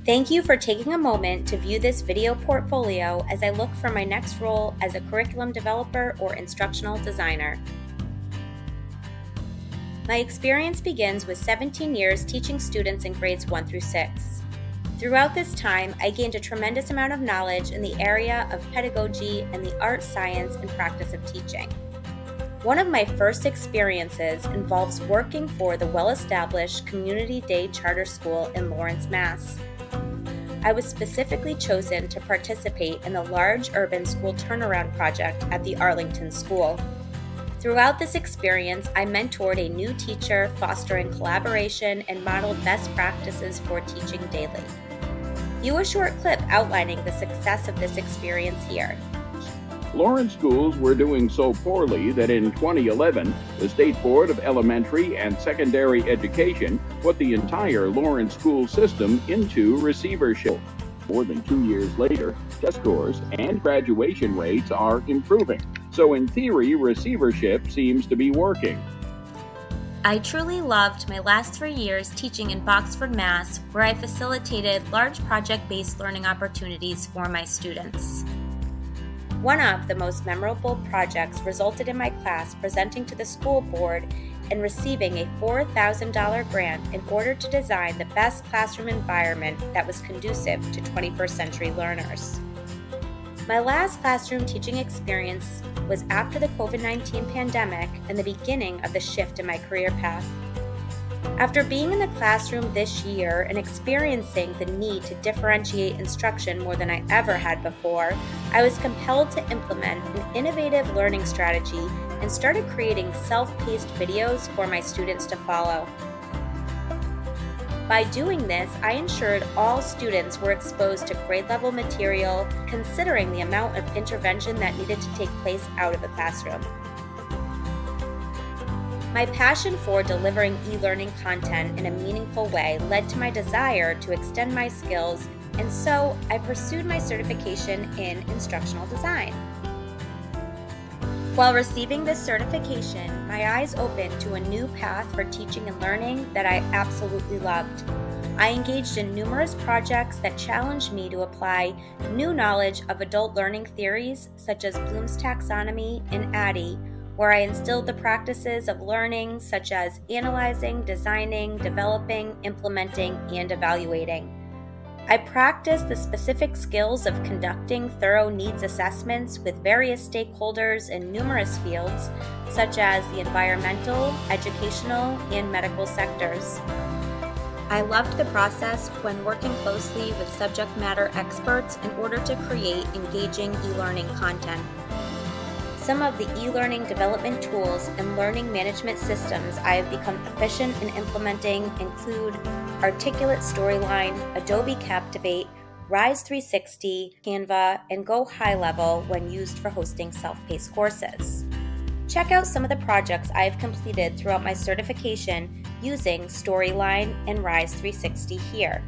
Thank you for taking a moment to view this video portfolio as I look for my next role as a curriculum developer or instructional designer. My experience begins with 17 years teaching students in grades 1 through 6. Throughout this time, I gained a tremendous amount of knowledge in the area of pedagogy and the art, science, and practice of teaching. One of my first experiences involves working for the well-established Community Day Charter School in Lawrence, Mass. I was specifically chosen to participate in the large urban school turnaround project at the Arlington School. Throughout this experience, I mentored a new teacher, fostering collaboration and modeled best practices for teaching daily. View a short clip outlining the success of this experience here. Lawrence schools were doing so poorly that in 2011, the State Board of Elementary and Secondary Education put the entire Lawrence school system into receivership. More than 2 years later, test scores and graduation rates are improving. So in theory, receivership seems to be working. I truly loved my last 3 years teaching in Boxford, Mass, where I facilitated large project-based learning opportunities for my students. One of the most memorable projects resulted in my class presenting to the school board and receiving a $4,000 grant in order to design the best classroom environment that was conducive to 21st century learners. My last classroom teaching experience was after the COVID-19 pandemic and the beginning of the shift in my career path. After being in the classroom this year and experiencing the need to differentiate instruction more than I ever had before, I was compelled to implement an innovative learning strategy and started creating self-paced videos for my students to follow. By doing this, I ensured all students were exposed to grade-level material, considering the amount of intervention that needed to take place out of the classroom. My passion for delivering e-learning content in a meaningful way led to my desire to extend my skills, and so I pursued my certification in instructional design. While receiving this certification, my eyes opened to a new path for teaching and learning that I absolutely loved. I engaged in numerous projects that challenged me to apply new knowledge of adult learning theories such as Bloom's taxonomy and ADDIE, where I instilled the practices of learning such as analyzing, designing, developing, implementing, and evaluating. I practiced the specific skills of conducting thorough needs assessments with various stakeholders in numerous fields, such as the environmental, educational, and medical sectors. I loved the process when working closely with subject matter experts in order to create engaging e-learning content. Some of the e-learning development tools and learning management systems I have become efficient in implementing include Articulate Storyline, Adobe Captivate, Rise 360, Canva, and Go High Level when used for hosting self-paced courses. Check out some of the projects I have completed throughout my certification using Storyline and Rise 360 here.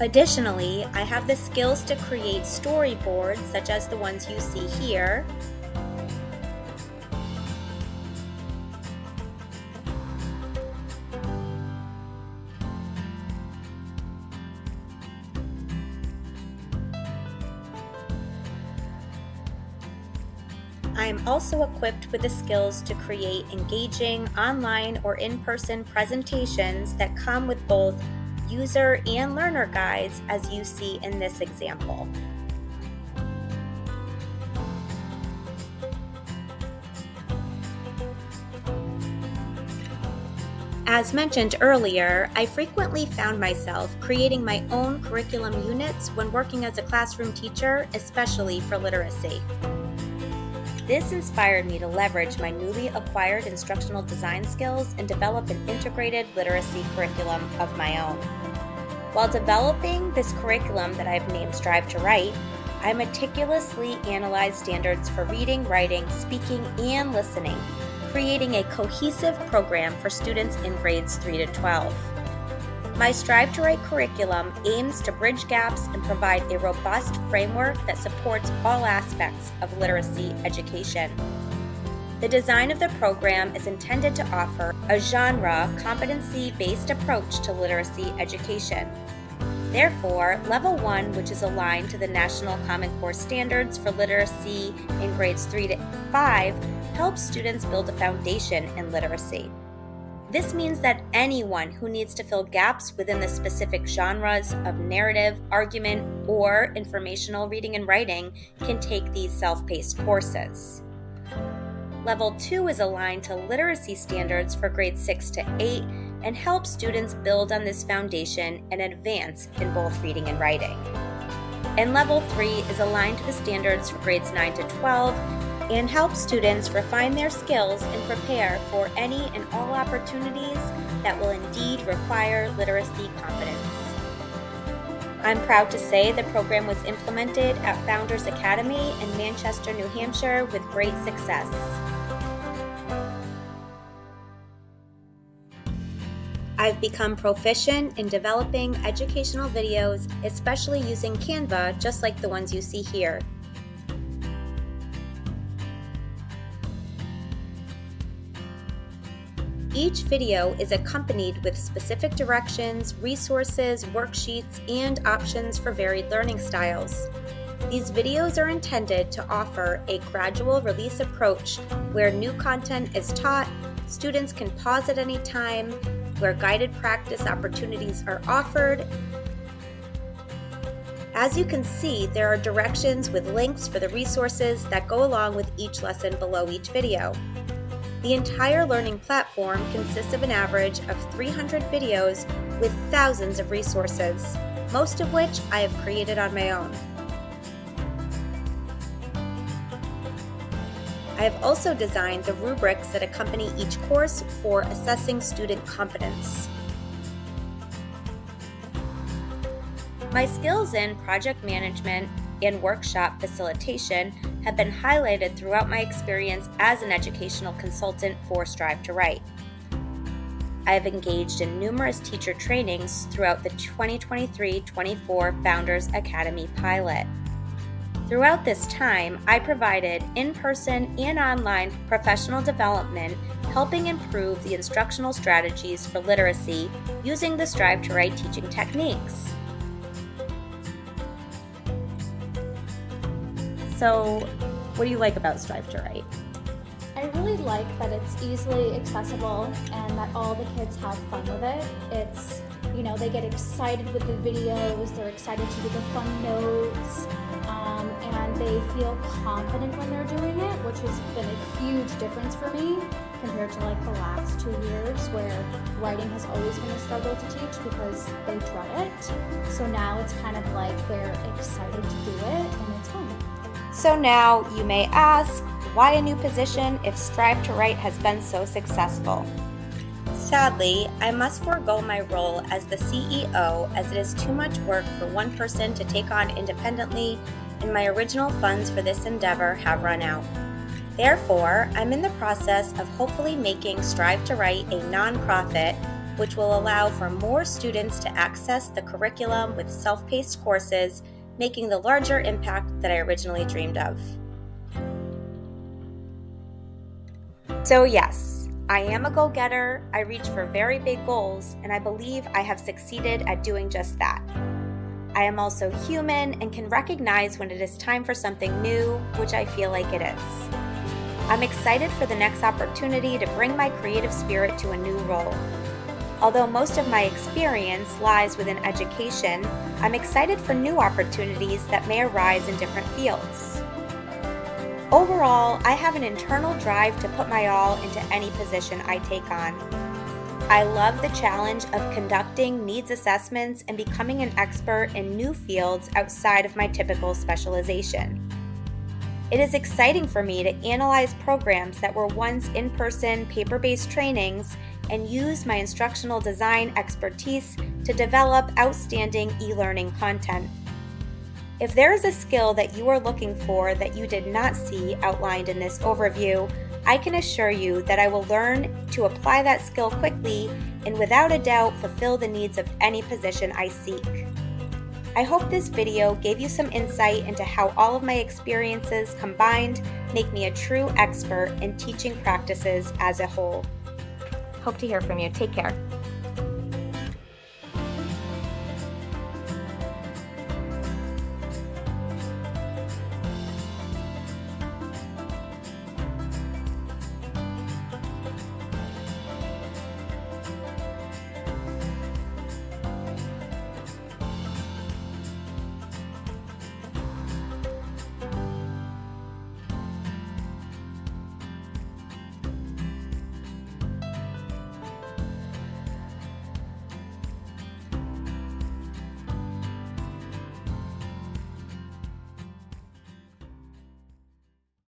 Additionally, I have the skills to create storyboards such as the ones you see here, I am also equipped with the skills to create engaging online or in-person presentations that come with both user and learner guides, as you see in this example. As mentioned earlier, I frequently found myself creating my own curriculum units when working as a classroom teacher, especially for literacy. This inspired me to leverage my newly acquired instructional design skills and develop an integrated literacy curriculum of my own. While developing this curriculum that I've named Strive to Write, I meticulously analyzed standards for reading, writing, speaking, and listening, creating a cohesive program for students in grades 3 to 12. My Strive to Write curriculum aims to bridge gaps and provide a robust framework that supports all aspects of literacy education. The design of the program is intended to offer a genre, competency-based approach to literacy education. Therefore, Level 1, which is aligned to the National Common Core Standards for Literacy in grades 3 to 5, helps students build a foundation in literacy. This means that anyone who needs to fill gaps within the specific genres of narrative, argument, or informational reading and writing can take these self-paced courses. Level 2 is aligned to literacy standards for grades 6 to 8 and helps students build on this foundation and advance in both reading and writing. And Level 3 is aligned to the standards for grades 9 to 12 and help students refine their skills and prepare for any and all opportunities that will indeed require literacy competence. I'm proud to say the program was implemented at Founders Academy in Manchester, New Hampshire with great success. I've become proficient in developing educational videos, especially using Canva, just like the ones you see here. Each video is accompanied with specific directions, resources, worksheets, and options for varied learning styles. These videos are intended to offer a gradual release approach where new content is taught, students can pause at any time, where guided practice opportunities are offered. As you can see, there are directions with links for the resources that go along with each lesson below each video. The entire learning platform consists of an average of 300 videos with thousands of resources, most of which I have created on my own. I have also designed the rubrics that accompany each course for assessing student competence. My skills in project management and workshop facilitation have been highlighted throughout my experience as an educational consultant for Strive to Write. I have engaged in numerous teacher trainings throughout the 2023-24 Founders Academy pilot. Throughout this time, I provided in-person and online professional development, helping improve the instructional strategies for literacy using the Strive to Write teaching techniques. So, what do you like about Strive to Write? I really like that it's easily accessible and that all the kids have fun with it. It's, they get excited with the videos, they're excited to do the fun notes, and they feel confident when they're doing it, which has been a huge difference for me compared to the last 2 years where writing has always been a struggle to teach because they dread it. So now it's kind of like they're excited to do it and it's fun. So now you may ask, why a new position if Strive to Write has been so successful? Sadly, I must forego my role as the CEO as it is too much work for one person to take on independently, and my original funds for this endeavor have run out. Therefore, I'm in the process of hopefully making Strive to Write a nonprofit, which will allow for more students to access the curriculum with self-paced courses, making the larger impact that I originally dreamed of. So yes, I am a go-getter, I reach for very big goals, and I believe I have succeeded at doing just that. I am also human and can recognize when it is time for something new, which I feel like it is. I'm excited for the next opportunity to bring my creative spirit to a new role. Although most of my experience lies within education, I'm excited for new opportunities that may arise in different fields. Overall, I have an internal drive to put my all into any position I take on. I love the challenge of conducting needs assessments and becoming an expert in new fields outside of my typical specialization. It is exciting for me to analyze programs that were once in-person paper-based trainings and use my instructional design expertise to develop outstanding e-learning content. If there is a skill that you are looking for that you did not see outlined in this overview, I can assure you that I will learn to apply that skill quickly and without a doubt fulfill the needs of any position I seek. I hope this video gave you some insight into how all of my experiences combined make me a true expert in teaching practices as a whole. Hope to hear from you. Take care.